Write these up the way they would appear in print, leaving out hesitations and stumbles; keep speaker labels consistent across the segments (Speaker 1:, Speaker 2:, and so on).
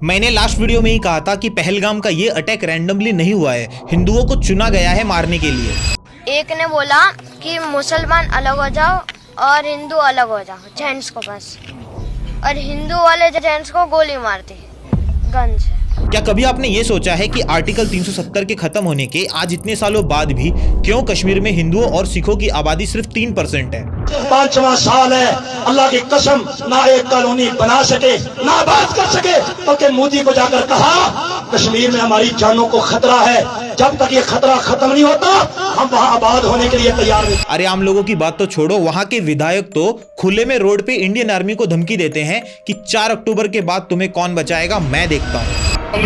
Speaker 1: मैंने last video में ही कहा था कि पहलगाम का ये अटैक रैंडमली नहीं हुआ है, हिंदुओं को चुना गया है मारने के लिए।
Speaker 2: एक ने बोला कि मुसलमान अलग हो जाओ और हिंदू अलग हो जाओ, जेंट्स को बस, और हिंदू वाले जेंट्स को गोली मार दी गन से।
Speaker 1: क्या कभी आपने ये सोचा है कि आर्टिकल 370 के खत्म होने के आज इतने सालों बाद भी क्यों कश्मीर में हिंदुओं और सिखों की आबादी सिर्फ 3% है?
Speaker 3: 5वां साल है, अल्लाह की कसम ना एक कॉलोनी बना सके ना बात कर सके, बल्कि मोदी को जाकर कहा कश्मीर में हमारी जानों को खतरा है, जब तक ये खतरा खत्म नहीं होता हम वहाँ आबाद होने के लिए तैयार नहीं।
Speaker 1: अरे आम लोगों की बात तो छोड़ो, वहाँ के विधायक तो खुले में रोड पे इंडियन आर्मी को धमकी देते हैं कि 4 अक्टूबर के बाद तुम्हें कौन बचाएगा, मैं देखता हूँ।
Speaker 4: 4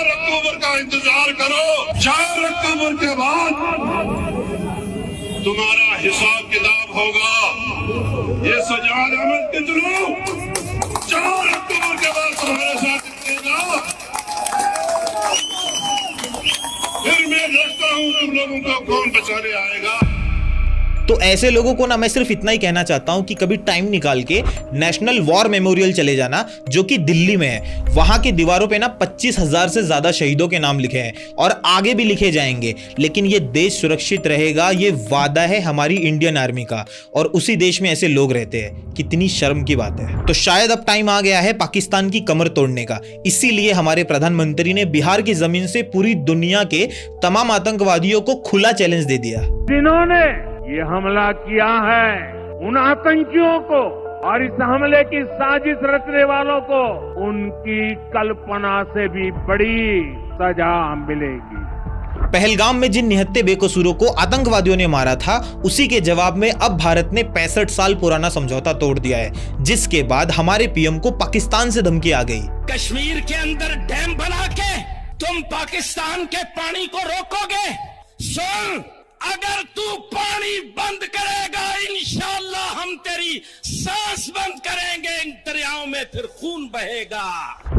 Speaker 4: अक्टूबर का इंतजार करो, 4 अक्टूबर के बाद तुम्हारा हिसाब किताब होगा। ये सजाद अहमद के जुलूम 4 अक्टूबर के बाद तुम्हारे साथ निकलेगा। फिर मैं देखता हूँ तुम लोगों को कौन बचाने आएगा।
Speaker 1: तो ऐसे लोगों को ना मैं सिर्फ इतना ही कहना चाहता हूं कि कभी टाइम निकाल के नेशनल वॉर मेमोरियल चले जाना, जो कि दिल्ली में है। वहां की दीवारों पे ना 25,000 से ज्यादा शहीदों के नाम लिखे हैं और आगे भी लिखे जाएंगे, लेकिन ये देश सुरक्षित रहेगा, ये वादा है हमारी इंडियन आर्मी का, और उसी देश में ऐसे लोग रहते हैं। कितनी शर्म की बात है। तो शायद अब टाइम आ गया है पाकिस्तान की कमर तोड़ने का। इसीलिए हमारे प्रधानमंत्री ने बिहार की जमीन से पूरी दुनिया के तमाम आतंकवादियों को खुला चैलेंज दे दिया।
Speaker 5: जिन्होंने ये हमला किया है, उन आतंकियों को और इस हमले की साजिश रचने वालों को उनकी कल्पना से भी बड़ी सजा मिलेगी।
Speaker 1: पहलगाम में जिन निहत्थे बेकसूरों को आतंकवादियों ने मारा था, उसी के जवाब में अब भारत ने 65 साल पुराना समझौता तोड़ दिया है, जिसके बाद हमारे पीएम को पाकिस्तान से धमकी आ गई।
Speaker 6: कश्मीर के अंदर डैम बना के तुम पाकिस्तान के पानी को रोकोगे? सुन, अगर तू पानी बंद करेगा, इंशाअल्लाह हम तेरी सांस बंद करेंगे, इन दरियाओं में फिर खून बहेगा।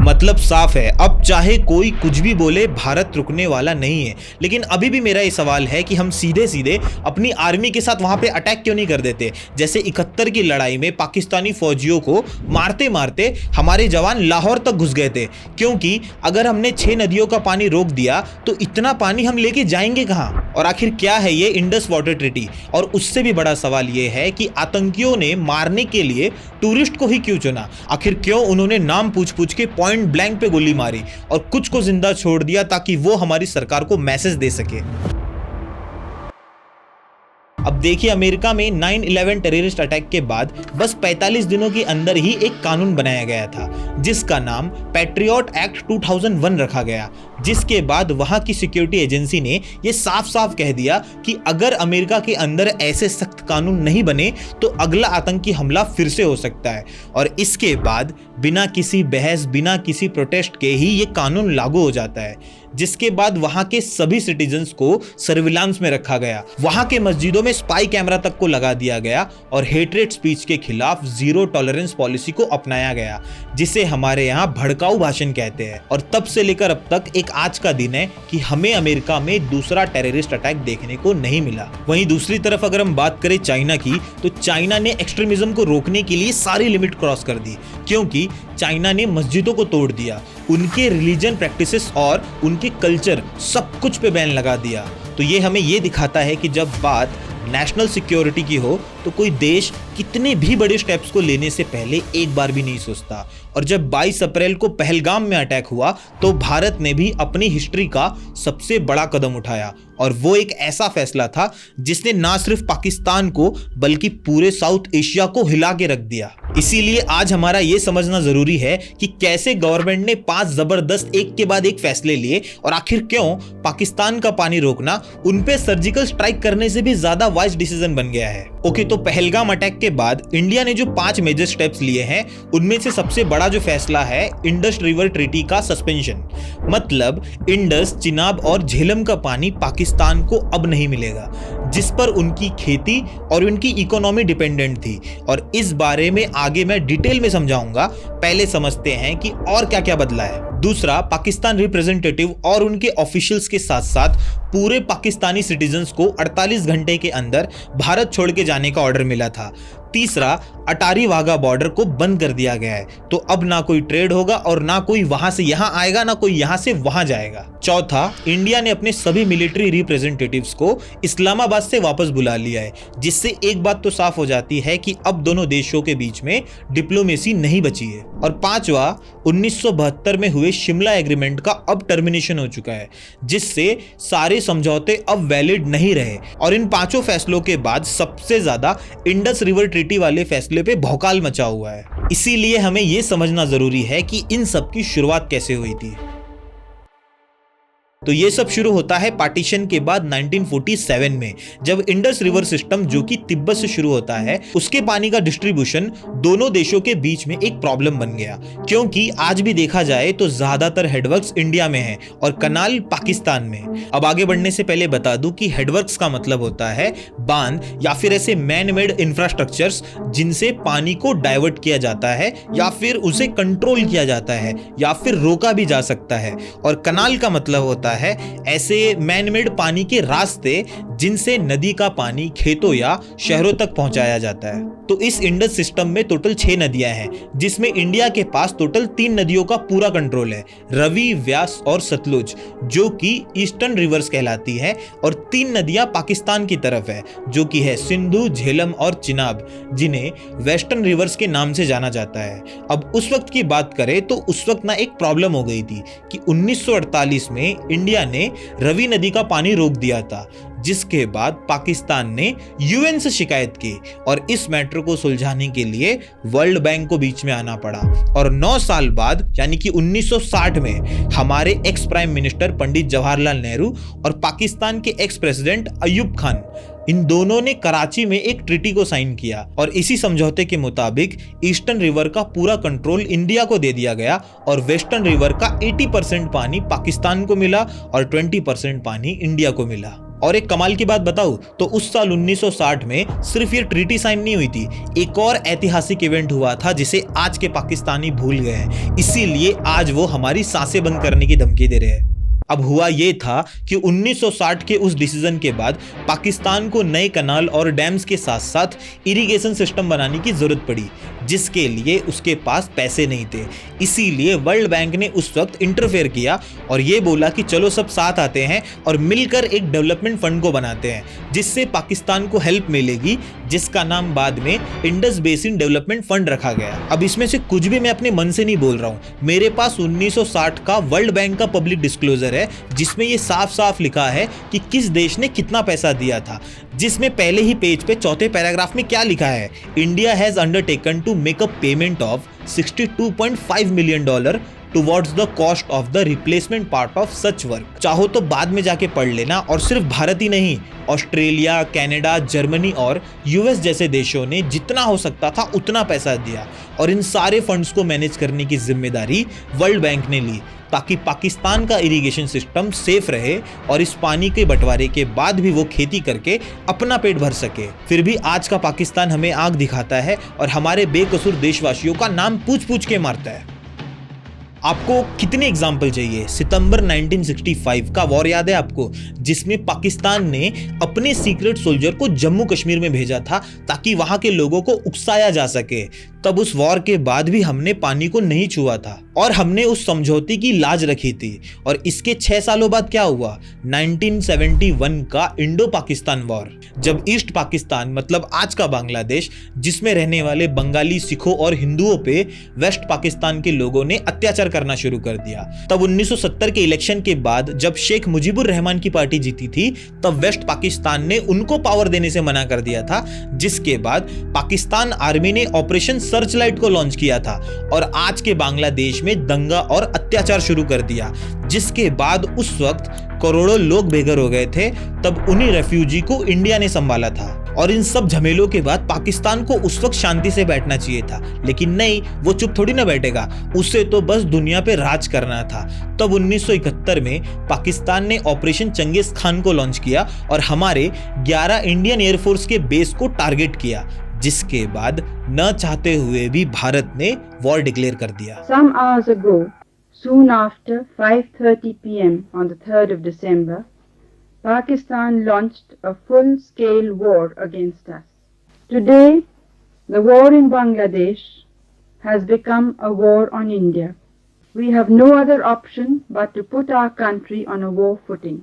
Speaker 1: मतलब साफ है, अब चाहे कोई कुछ भी बोले, भारत रुकने वाला नहीं है। लेकिन अभी भी मेरा ये सवाल है कि हम सीधे सीधे अपनी आर्मी के साथ वहां पे अटैक क्यों नहीं कर देते? जैसे 71 की लड़ाई में पाकिस्तानी फौजियों को मारते मारते हमारे जवान लाहौर तक घुस गए थे, क्योंकि अगर हमने 6 नदियों का पानी रोक दिया तो इतना पानी हम लेके जाएंगे कहां? और आखिर क्या है ये इंडस वाटर ट्रीटी? और उससे भी बड़ा सवाल ये है कि आतंकियों ने मारने के लिए टूरिस्ट को ही क्यों चुना? आखिर क्यों उन्होंने नाम पूछ पूछ के पॉइंट ब्लैंक पे गोली मारी और कुछ को जिंदा छोड़ दिया ताकि वो हमारी सरकार को मैसेज दे सके? अब देखिए, अमेरिका में 9/11 टेररिस्ट अटैक के बाद बस 45 दिनों के अंदर ही एक कानून बनाया गया था, जिसका नाम पैट्रियट एक्ट 2001 रखा गया, जिसके बाद वहां की सिक्योरिटी एजेंसी ने यह साफ साफ कह दिया कि अगर अमेरिका के अंदर ऐसे सख्त कानून नहीं बने तो अगला आतंकी हमला फिर से हो सकता है। और इसके बाद बिना किसी बहस, बिना किसी प्रोटेस्ट के ही ये कानून लागू हो जाता है, जिसके बाद वहां के सभी सिटीजन्स को सर्विलांस में रखा गया। वहां के मस्जिदों में स्पाई कैमरा तक को लगा दिया गया और हेटरेट स्पीच के खिलाफ जीरो टॉलरेंस पॉलिसी को अपनाया गया, जिसे हमारे यहाँ भड़काऊ भाषण कहते हैं। और तब से लेकर अब तक एक आज का दिन है कि हमें अमेरिका में दूसरा टेररिस्ट अटैक देखने को नहीं मिला। वहीं दूसरी तरफ अगर हम बात करें चाइना की, तो चाइना ने एक्सट्रीमिज्म को रोकने के लिए सारी लिमिट क्रॉस कर दी, क्योंकि चाइना ने मस्जिदों को तोड़ दिया, उनके रिलीजन प्रैक्टिसेस और उनके कल्चर सब कुछ पे बैन लगा दिया। तो ये हमें ये दिखाता है कि जब बात नेशनल सिक्योरिटी की हो तो कोई देश कितने भी बड़े स्टेप्स को लेने से पहले एक बार भी नहीं सोचता। और जब 22 अप्रैल को पहलगाम में अटैक हुआ तो भारत ने भी अपनी हिस्ट्री का सबसे बड़ा कदम उठाया, और वो एक ऐसा फैसला था जिसने ना सिर्फ पाकिस्तान को बल्कि पूरे साउथ एशिया को हिला के रख दिया। इसीलिए आज हमारा ये समझना जरूरी है कि कैसे गवर्नमेंट ने 5 जबरदस्त एक के बाद एक फैसले लिए, और आखिर क्यों पाकिस्तान का पानी रोकना उन पे सर्जिकल स्ट्राइक करने से भी ज्यादा वाइज डिसीजन बन गया है। ओके, तो पहलगाम अटैक के बाद इंडिया ने जो 5 मेजर स्टेप्स लिए हैं, उनमें से सबसे बड़ा जो फैसला है इंडस रिवर ट्रीटी का सस्पेंशन। मतलब इंडस, चिनाब और झेलम का पानी पाकिस्तान को अब नहीं मिलेगा, जिस पर उनकी खेती और उनकी इकोनॉमी डिपेंडेंट थी। और इस बारे में आगे मैं डिटेल में समझाऊंगा। पहले समझते हैं कि और क्या क्या बदला है। दूसरा, पाकिस्तान रिप्रेजेंटेटिव और उनके ऑफिशियल्स के साथ साथ पूरे पाकिस्तानी सिटीजन्स को 48 घंटे के अंदर भारत छोड़ के जाने का ऑर्डर मिला था। तीसरा, अटारी वाघा बॉर्डर को बंद कर दिया गया है, तो अब ना कोई ट्रेड होगा और ना कोई वहां से यहां आएगा, ना कोई यहां से वहां जाएगा। चौथा, इंडिया ने अपने सभी मिलिट्री रिप्रेजेंटेटिव्स को इस्लामाबाद से वापस बुला लिया है, जिससे एक बात तो साफ हो जाती है कि अब दोनों देशों के बीच में डिप्लोमेसी नहीं बची है। और पांचवा, 1972 में हुए शिमला एग्रीमेंट का अब टर्मिनेशन हो चुका है, जिससे सारे समझौते अब वैलिड नहीं रहे। और इन पांचों फैसलों के बाद सबसे ज्यादा इंडस रिवर ट्रीटी वाले फैसले पे भौकाल मचा हुआ है। इसीलिए हमें यह समझना जरूरी है कि इन सब की शुरुआत कैसे हुई थी। तो ये सब शुरू होता है पार्टीशन के बाद 1947 में, जब इंडस रिवर सिस्टम, जो कि तिब्बत से शुरू होता है, उसके पानी का डिस्ट्रीब्यूशन दोनों देशों के बीच में एक प्रॉब्लम बन गया। क्योंकि आज भी देखा जाए तो ज्यादातर हेडवर्क्स इंडिया में है और कनाल पाकिस्तान में। अब आगे बढ़ने से पहले बता दूं कि हेडवर्क्स का मतलब होता है बांध या फिर ऐसे मैन मेड इंफ्रास्ट्रक्चर्स जिनसे पानी को डाइवर्ट किया जाता है या फिर उसे कंट्रोल किया जाता है या फिर रोका भी जा सकता है। और कनाल का मतलब होता है ऐसे मैनमेड पानी के रास्ते जिनसे नदी का पानी खेतों या शहरों तक पहुंचाया जाता है। तो इस इंडस सिस्टम में टोटल 6 नदियां हैं, जिसमें इंडिया के पास टोटल 3 नदियों का पूरा कंट्रोल है, रवि, व्यास और सतलुज, जो कि ईस्टर्न रिवर्स कहलाती है। और 3 नदियां पाकिस्तान की तरफ है, जो कि है सिंधु, झेलम और चिनाब, जिन्हें वेस्टर्न रिवर्स के नाम से जाना जाता है। अब उस वक्त की बात करें तो उस वक्त ना एक प्रॉब्लम हो गई थी कि 1948 में इंडिया ने रवि नदी का पानी रोक दिया था, जिसके बाद पाकिस्तान ने यूएन से शिकायत की और इस मैटर को सुलझाने के लिए वर्ल्ड बैंक को बीच में आना पड़ा। और 9 साल बाद यानी कि 1960 में हमारे ex prime minister Pandit Jawaharlal Nehru और पाकिस्तान के एक्स प्रेसिडेंट अयूब खान, इन दोनों ने कराची में एक ट्रीटी को साइन किया और इसी समझौते के मुताबिक ईस्टर्न रिवर का पूरा कंट्रोल इंडिया को दे दिया गया और वेस्टर्न रिवर का 80% पानी पाकिस्तान को मिला और 20% पानी इंडिया को मिला। और एक कमाल की बात बताऊं तो उस साल 1960 में सिर्फ ये ट्रीटी साइन नहीं हुई थी, एक और ऐतिहासिक इवेंट हुआ था जिसे आज के पाकिस्तानी भूल गए हैं, इसीलिए आज वो हमारी सांसें बंद करने की धमकी दे रहे हैं। अब हुआ ये था कि 1960 के उस डिसीजन के बाद पाकिस्तान को नए कनाल और डैम्स के साथ साथ इरिगेशन सिस्टम बनाने की जरूरत पड़ी, जिसके लिए उसके पास पैसे नहीं थे। इसीलिए वर्ल्ड बैंक ने उस वक्त इंटरफेयर किया और ये बोला कि चलो सब साथ आते हैं और मिलकर एक डेवलपमेंट फंड को बनाते हैं, जिससे पाकिस्तान को हेल्प मिलेगी, जिसका नाम बाद में इंडस बेसिन डेवलपमेंट फंड रखा गया। अब इसमें से कुछ भी मैं अपने मन से नहीं बोल रहा हूँ, मेरे पास 1960 का वर्ल्ड बैंक का पब्लिक डिस्क्लोजर है, जिसमें ये साफ साफ लिखा है कि किस देश ने कितना पैसा दिया था, जिसमें पहले ही पेज पे चौथे पैराग्राफ में क्या लिखा है, India has undertaken to make a payment of $62.5 million towards the cost of the replacement part of such work. चाहो तो बाद में जाके पढ़ लेना। और सिर्फ भारत ही नहीं, ऑस्ट्रेलिया, कनाडा, जर्मनी और यूएस जैसे देशों ने जितना हो सकता था उतना पैसा दिया और इन सारे फंड्स को मैनेज करने की जिम्मेदारी वर्ल्ड बैंक ने ली, ताकि पाकिस्तान का इरिगेशन सिस्टम सेफ रहे और इस पानी के बंटवारे के बाद भी वो खेती करके अपना पेट भर सके। फिर भी आज का पाकिस्तान हमें आंख दिखाता है और हमारे बेकसूर देशवासियों का नाम पूछ पूछ के मारता है। आपको कितने एग्जाम्पल चाहिए? सितंबर 1965 का वॉर याद है आपको, जिसमें पाकिस्तान ने अपने सीक्रेट सोल्जर को जम्मू कश्मीर में भेजा था ताकि वहां के लोगों को उकसाया जा सके। तब उस वॉर के बाद भी हमने पानी को नहीं छुआ था और हमने उस समझौते की लाज रखी थी। और इसके 6 सालों बाद क्या हुआ? 1971 का इंडो पाकिस्तान वॉर, जब ईस्ट पाकिस्तान मतलब आज का बांग्लादेश, जिसमें रहने वाले बंगाली, सिखों और हिंदुओं पे वेस्ट पाकिस्तान के लोगों ने अत्याचार करना शुरू कर दिया। तब 1970 के इलेक्शन के बाद जब शेख मुजीबुर रहमान की पार्टी जीती थी, तब वेस्ट पाकिस्तान ने उनको पावर देने से मना कर दिया था, जिसके बाद पाकिस्तान आर्मी ने ऑपरेशन सर्चलाइट को लॉन्च किया था और आज के बांग्लादेश में दंगा और अत्याचार शुरू कर दिया, जिसके बाद उस वक्त करोड़ों लोग बेघर हो गए थे। तब उन्हीं रेफ्यूजी को इंडिया ने संभाला था। और इन सब झमेलों के बाद पाकिस्तान को उस वक्त शांति से बैठना चाहिए था, लेकिन नहीं, वो चुप थोड़ी ना बैठेगा, उसे तो बस दुनिया पे राज करना था। तब 1971 में पाकिस्तान ने ऑपरेशन चंगेज खान को लॉन्च किया और हमारे 11 इंडियन एयरफोर्स के बेस को टारगेट किया, जिसके बाद न चाहते हुए भी भारत ने वॉर डिक्लेयर कर दिया।
Speaker 7: Some hours ago, soon after 5:30 p.m. on the 3rd of December, Pakistan launched a full-scale war against us. Today, The war in Bangladesh has become a war on India. We have no other option but to put our country on a war footing.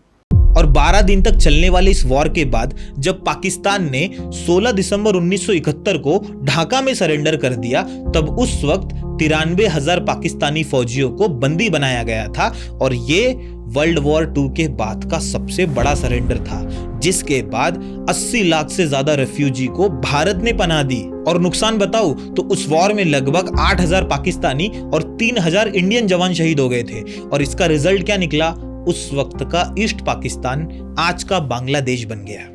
Speaker 1: और 12 दिन तक चलने वाले इस war के बाद जब पाकिस्तान ने 16 दिसंबर 1971 को ढाका में सरेंडर कर दिया, तब उस वक्त 93,000 पाकिस्तानी फौजियों को बंदी बनाया गया था और ये वर्ल्ड वॉर 2 के बाद का सबसे बड़ा सरेंडर था, जिसके बाद 80 लाख से ज्यादा रेफ्यूजी को भारत ने पनाह दी। और नुकसान बताऊं तो उस वॉर में लगभग 8,000 पाकिस्तानी और 3,000 इंडियन जवान शहीद हो गए थे। और इसका रिजल्ट क्या निकला? उस वक्त का ईस्ट पाकिस्तान आज का बांग्लादेश बन गया।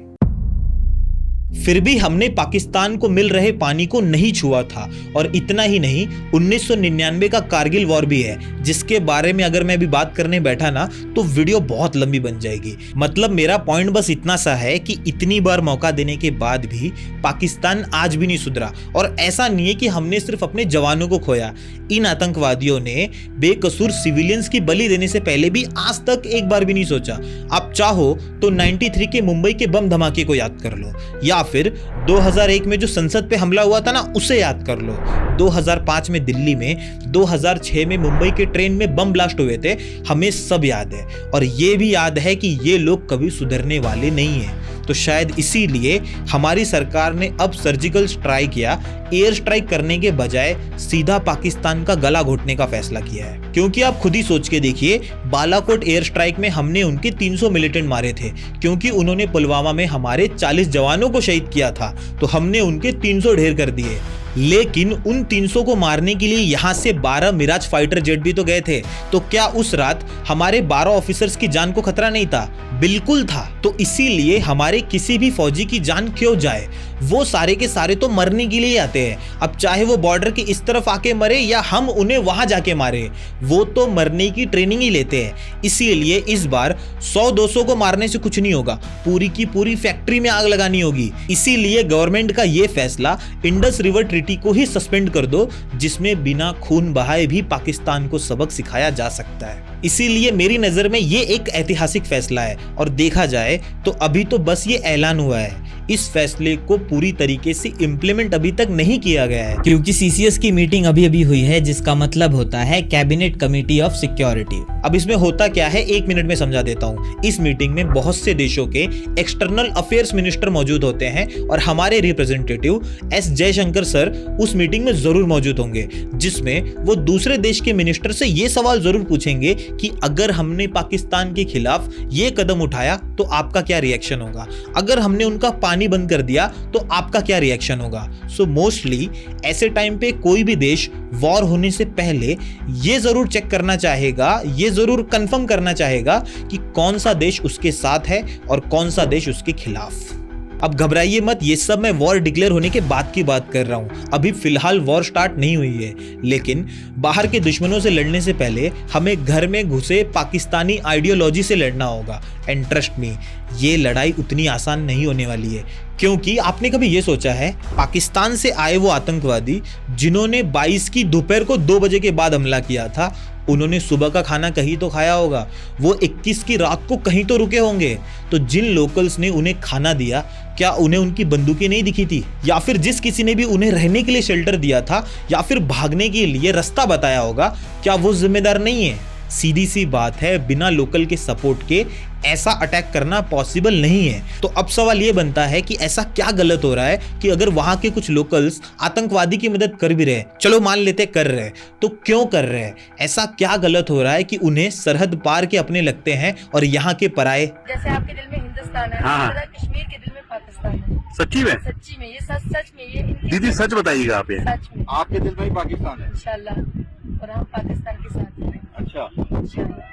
Speaker 1: फिर भी हमने पाकिस्तान को मिल रहे पानी को नहीं छुआ था। और इतना ही नहीं, 1999 का कारगिल वॉर भी है, जिसके बारे में अगर मैं अभी बात करने बैठा ना तो वीडियो बहुत लंबी बन जाएगी। मतलब मेरा पॉइंट बस इतना सा है कि इतनी बार मौका देने के बाद भी पाकिस्तान आज भी नहीं सुधरा। और ऐसा नहीं है कि हमने सिर्फ अपने जवानों को खोया, इन आतंकवादियों ने बेकसूर सिविलियंस की बलि देने से पहले भी आज तक एक बार भी नहीं सोचा। आप चाहो तो 93 के मुंबई के बम धमाके को याद कर लो, या फिर 2001 में जो संसद पे हमला हुआ था ना, उसे याद कर लो। 2005 में दिल्ली में, 2006 में मुंबई के ट्रेन में बम ब्लास्ट हुए थे, हमें सब याद है। और ये भी याद है कि ये लोग कभी सुधरने वाले नहीं हैं। तो शायद इसीलिए हमारी सरकार ने अब सर्जिकल स्ट्राइक या एयर स्ट्राइक करने के बजाय सीधा पाकिस्तान का गला घोटने का फैसला किया है। क्योंकि आप खुद ही सोच के देखिए, बालाकोट एयर स्ट्राइक में हमने उनके 300 मिलिटेंट मारे थे, क्योंकि उन्होंने पुलवामा में हमारे 40 जवानों को शहीद किया था, तो हमने उनके 300 ढेर कर दिए। लेकिन उन 300 को मारने के लिए यहां से 12 मिराज फाइटर जेट भी तो गए थे। तो क्या उस रात हमारे 12 ऑफिसर्स की जान को खतरा नहीं था? बिल्कुल था। तो इसीलिए हमारे किसी भी फौजी की जान क्यों जाए, वो सारे के सारे तो मरने के लिए आते हैं। अब चाहे वो बॉर्डर के इस तरफ आके मरे या हम उन्हें वहां जाके मारे, वो तो मरने की ट्रेनिंग ही लेते हैं। इसीलिए इस बार 100-200 को मारने से कुछ नहीं होगा, पूरी की पूरी फैक्ट्री में आग लगानी होगी। इसीलिए गवर्नमेंट का ये फैसला, इंडस रिवर ट्रीटी को ही सस्पेंड कर दो, जिसमें बिना खून बहाए भी पाकिस्तान को सबक सिखाया जा सकता है। इसीलिए मेरी नजर में ये एक ऐतिहासिक फैसला है। और देखा जाए तो अभी तो बस ये ऐलान हुआ है, इस फैसले को पूरी तरीके से इम्प्लीमेंट अभी तक नहीं किया गया है,
Speaker 8: क्योंकि सीसीएस की मीटिंग अभी हुई है, जिसका मतलब होता है कैबिनेट कमेटी ऑफ सिक्योरिटी।
Speaker 1: अब इसमें होता क्या है, 1 मिनट में समझा देता हूँ। इस मीटिंग में बहुत से देशों के एक्सटर्नल अफेयर्स मिनिस्टर मौजूद होते हैं और हमारे रिप्रेजेंटेटिव एस जयशंकर सर उस मीटिंग में जरूर मौजूद होंगे, जिसमें वो दूसरे देश के मिनिस्टर से ये सवाल जरूर पूछेंगे कि अगर हमने पाकिस्तान के खिलाफ ये कदम उठाया तो आपका क्या रिएक्शन होगा, अगर हमने उनका पानी बंद कर दिया तो आपका क्या रिएक्शन होगा। सो मोस्टली ऐसे टाइम पे कोई भी देश वॉर होने से पहले ये जरूर चेक करना चाहेगा, ये जरूर कंफर्म करना चाहेगा कि कौन सा देश उसके साथ है और कौन सा देश उसके खिलाफ। अब घबराइए मत, ये सब मैं वॉर डिक्लेयर होने के बाद की बात कर रहा हूं। अभी फिलहाल वॉर स्टार्ट नहीं हुई है, लेकिन बाहर के दुश्मनों से लड़ने से पहले हमें घर में घुसे पाकिस्तानी आइडियोलॉजी से लड़ना होगा। एंड ट्रस्ट मी, ये लड़ाई उतनी आसान नहीं होने वाली है। क्योंकि आपने कभी ये सोचा है, पाकिस्तान से आए वो आतंकवादी जिन्होंने 22 की दोपहर को 2 बजे के बाद हमला किया था, उन्होंने सुबह का खाना कहीं तो खाया होगा, वो 21 की रात को कहीं तो रुके होंगे। तो जिन लोकल्स ने उन्हें खाना दिया, क्या उन्हें उनकी बंदूकें नहीं दिखी थी? या फिर जिस किसी ने भी उन्हें रहने के लिए शेल्टर दिया था या फिर भागने के लिए रास्ता बताया होगा, क्या वो जिम्मेदार नहीं है? सीधी सी बात है, बिना लोकल के सपोर्ट के ऐसा अटैक करना पॉसिबल नहीं है। तो अब सवाल ये बनता है कि ऐसा क्या गलत हो रहा है कि अगर वहां के कुछ लोकल्स आतंकवादी की मदद कर भी रहे, चलो मान लेते कर रहे, तो क्यों कर रहे हैं? ऐसा क्या गलत हो रहा है कि उन्हें सरहद पार के अपने लगते हैं और यहाँ के पराए?
Speaker 9: जैसे आपके दिल में हिंदुस्तान है,
Speaker 10: हाँ।
Speaker 9: कश्मीर के दिल में पाकिस्तान है।
Speaker 10: सच्ची में?
Speaker 9: सच्ची में, ये सच में, ये
Speaker 10: दीदी सच बताइएगा आप, ये
Speaker 9: सच में
Speaker 10: आपके दिल में ही पाकिस्तान है
Speaker 9: इंशाल्लाह, और हम पाकिस्तान के साथ हैं।
Speaker 10: अच्छा
Speaker 9: इंशाल्लाह।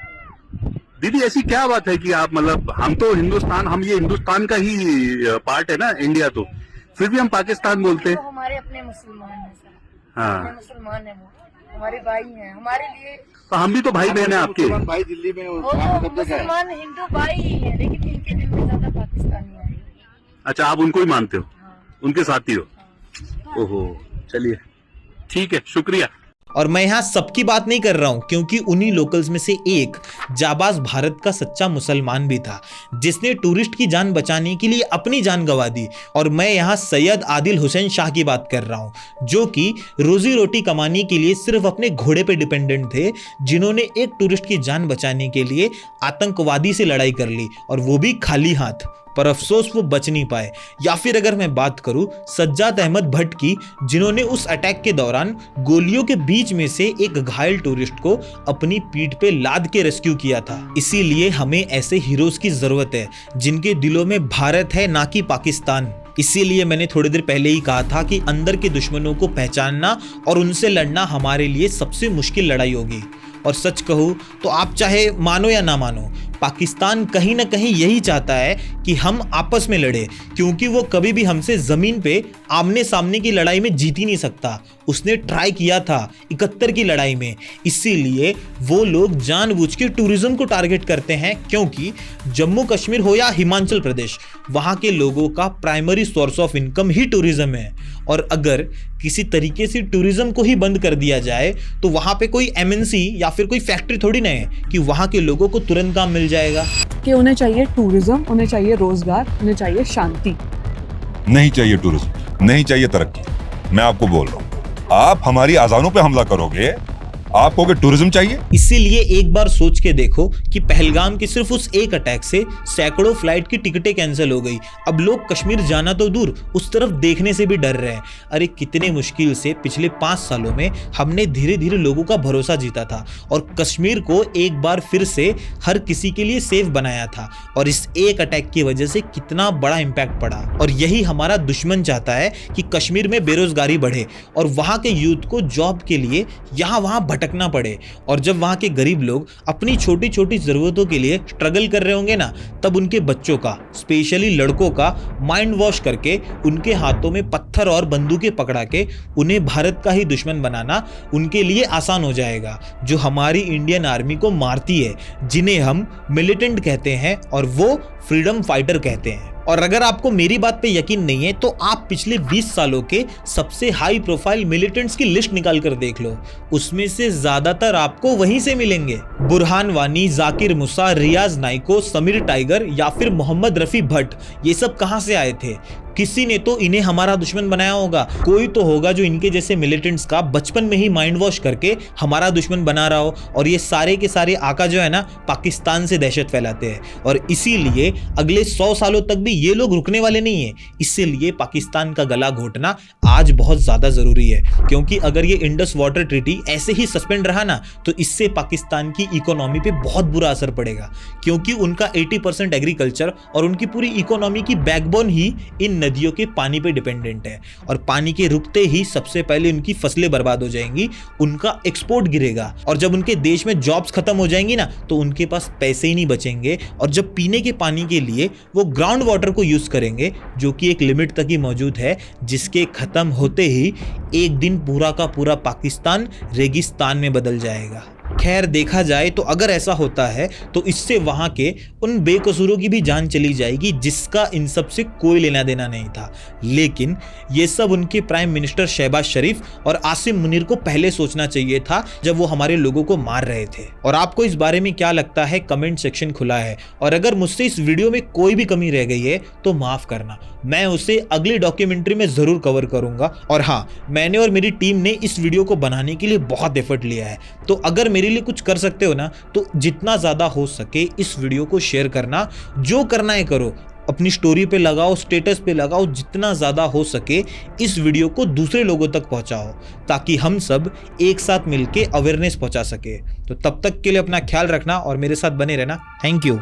Speaker 10: दीदी, ऐसी क्या बात है कि आप, मतलब हम तो हिंदुस्तान, हम ये हिंदुस्तान का ही पार्ट है ना इंडिया, तो फिर भी हम पाकिस्तान बोलते हैं।
Speaker 9: तो हमारे अपने मुसलमान हैं सर,
Speaker 10: हाँ।
Speaker 9: अपने मुसलमान हैं, वो हमारे भाई हैं, हमारे लिए।
Speaker 10: तो हम भी तो भाई बहन है आपके।
Speaker 11: भाई दिल्ली में
Speaker 9: वो तो मुसलमान हिंदू भाई ही है, लेकिन इनके दिल में ज्यादा पाकिस्तानी है।
Speaker 10: अच्छा, आप उनको ही मानते हो?
Speaker 9: हाँ।
Speaker 10: उनके साथी हो?
Speaker 9: हाँ।
Speaker 10: ओहो, चलिए ठीक है, शुक्रिया।
Speaker 1: और मैं यहाँ सबकी बात नहीं कर रहा हूँ, क्योंकि उन्हीं लोकल्स में से एक जाबाज भारत का सच्चा मुसलमान भी था जिसने टूरिस्ट की जान बचाने के लिए अपनी जान गंवा दी। और मैं यहाँ सैयद आदिल हुसैन शाह की बात कर रहा हूँ, जो कि रोजी रोटी कमाने के लिए सिर्फ अपने घोड़े पे डिपेंडेंट थे, जिन्होंने एक टूरिस्ट की जान बचाने के लिए आतंकवादी से लड़ाई कर ली, और वो भी खाली हाथ। पर अफसोस वो बच नहीं पाए। या फिर अगर मैं बात करूं सज्जाद अहमद भट्ट की, जिन्होंने उस अटैक के दौरान गोलियों के बीच में से एक घायल टूरिस्ट को अपनी पीठ पे लाद के रेस्क्यू किया था। इसीलिए हमें ऐसे हीरोज की जरूरत है जिनके दिलों में भारत है, ना कि पाकिस्तान। इसीलिए मैंने थोड़ी देर पहले ही कहा था कि अंदर के दुश्मनों को पहचानना और उनसे लड़ना हमारे लिए सबसे मुश्किल लड़ाई होगी। और सच कहूँ तो आप चाहे मानो या ना मानो, पाकिस्तान कहीं ना कहीं यही चाहता है कि हम आपस में लड़े, क्योंकि वो कभी भी हमसे ज़मीन पे आमने सामने की लड़ाई में जीत ही नहीं सकता। उसने ट्राई किया था 71 की लड़ाई में। इसीलिए वो लोग जानबूझ के टूरिज्म को टारगेट करते हैं, क्योंकि जम्मू कश्मीर हो या हिमाचल प्रदेश, वहाँ के लोगों का primary source of income he tourism है। और अगर किसी तरीके से टूरिज्म को ही बंद कर दिया जाए तो वहाँ पे कोई MNC या फिर कोई फैक्ट्री थोड़ी ना है कि वहाँ के लोगों को तुरंत काम मिल जाएगा।
Speaker 11: कि उन्हें चाहिए टूरिज्म, उन्हें चाहिए रोजगार, उन्हें चाहिए शांति।
Speaker 12: नहीं चाहिए टूरिज्म, नहीं चाहिए तरक्की। मैं आपको बोल रहा हूँ, आप हमारी आजानों पे हमला करोगे, आपको क्या टूरिज्म चाहिए?
Speaker 1: इसीलिए एक बार सोच के देखो कि पहलगाम के सिर्फ उस एक अटैक से सैकड़ों फ्लाइट की टिकटें कैंसिल हो गई। अब लोग कश्मीर जाना तो दूर, उस तरफ देखने से भी डर रहे हैं। अरे कितने मुश्किल से पिछले 5 सालों में हमने धीरे धीरे लोगों का भरोसा जीता था और कश्मीर को एक बार फिर से हर किसी के लिए सेफ बनाया था। और इस एक अटैक की वजह से कितना बड़ा इम्पैक्ट पड़ा। और यही हमारा दुश्मन चाहता है कि कश्मीर में बेरोजगारी बढ़े और वहाँ के यूथ को जॉब के लिए यहाँ वहाँ भटकना पड़े। और जब वहां के गरीब लोग अपनी छोटी छोटी जरूरतों के लिए स्ट्रगल कर रहे होंगे ना, तब उनके बच्चों का, स्पेशली लड़कों का माइंड वॉश करके उनके हाथों में पत्थर और बंदूकें पकड़ा के उन्हें भारत का ही दुश्मन बनाना उनके लिए आसान हो जाएगा, जो हमारी इंडियन आर्मी को मारती है, जिन्हें हम मिलिटेंट कहते हैं और वो फ्रीडम फाइटर कहते हैं। और अगर आपको मेरी बात पे यकीन नहीं है तो आप पिछले 20 सालों के सबसे हाई प्रोफाइल मिलिटेंट्स की लिस्ट निकाल कर देख लो, उसमें से ज्यादातर आपको वहीं से मिलेंगे। बुरहान वानी, जाकिर मुसा, रियाज नाइको, समीर टाइगर या फिर मोहम्मद रफी भट्ट, ये सब कहां से आए थे? किसी ने तो इन्हें हमारा दुश्मन बनाया होगा। कोई तो होगा जो इनके जैसे मिलिटेंट्स का बचपन में ही माइंड वॉश करके हमारा दुश्मन बना रहा हो। और ये सारे के सारे आका जो है ना, पाकिस्तान से दहशत फैलाते हैं और इसीलिए अगले 100 सालों तक भी ये लोग रुकने वाले नहीं है। इसीलिए पाकिस्तान का गला घोटना आज बहुत ज्यादा जरूरी है, क्योंकि अगर ये इंडस वाटर ट्रीटी ऐसे ही सस्पेंड रहा ना तो इससे पाकिस्तान की इकोनॉमी पे बहुत बुरा असर पड़ेगा, क्योंकि उनका 80% एग्रीकल्चर और उनकी पूरी इकोनॉमी की बैकबोन ही इन नदियों के पानी पे डिपेंडेंट है। और पानी के रुकते ही सबसे पहले उनकी फसलें बर्बाद हो जाएंगी, उनका एक्सपोर्ट गिरेगा और जब उनके देश में जॉब्स खत्म हो जाएंगी ना तो उनके पास पैसे ही नहीं बचेंगे। और जब पीने के पानी के लिए वो ग्राउंड वाटर को यूज करेंगे, जो कि एक लिमिट तक ही मौजूद है, जिसके खत्म होते ही एक दिन पूरा का पूरा पाकिस्तान रेगिस्तान में बदल जाएगा। खैर देखा जाए तो अगर ऐसा होता है तो इससे वहां के उन बेकसूरों की भी जान चली जाएगी जिसका इन सब से कोई लेना देना नहीं था। लेकिन ये सब उनके प्राइम मिनिस्टर शहबाज शरीफ और आसिम मुनीर को पहले सोचना चाहिए था जब वो हमारे लोगों को मार रहे थे। और आपको इस बारे में क्या लगता है, कमेंट सेक्शन खुला है। और अगर मुझसे इस वीडियो में कोई भी कमी रह गई है तो माफ करना, मैं उसे अगली डॉक्यूमेंट्री में जरूर कवर करूंगा। और हाँ, मैंने और मेरी टीम ने इस वीडियो को बनाने के लिए बहुत एफर्ट लिया है, तो अगर मेरे लिए कुछ कर सकते हो ना तो जितना ज्यादा हो सके इस वीडियो को शेयर करना। जो करना है करो, अपनी स्टोरी पे लगाओ, स्टेटस पे लगाओ, जितना ज्यादा हो सके इस वीडियो को दूसरे लोगों तक पहुंचाओ, ताकि हम सब एक साथ मिलके अवेयरनेस पहुंचा सके। तो तब तक के लिए अपना ख्याल रखना और मेरे साथ बने रहना। Thank you.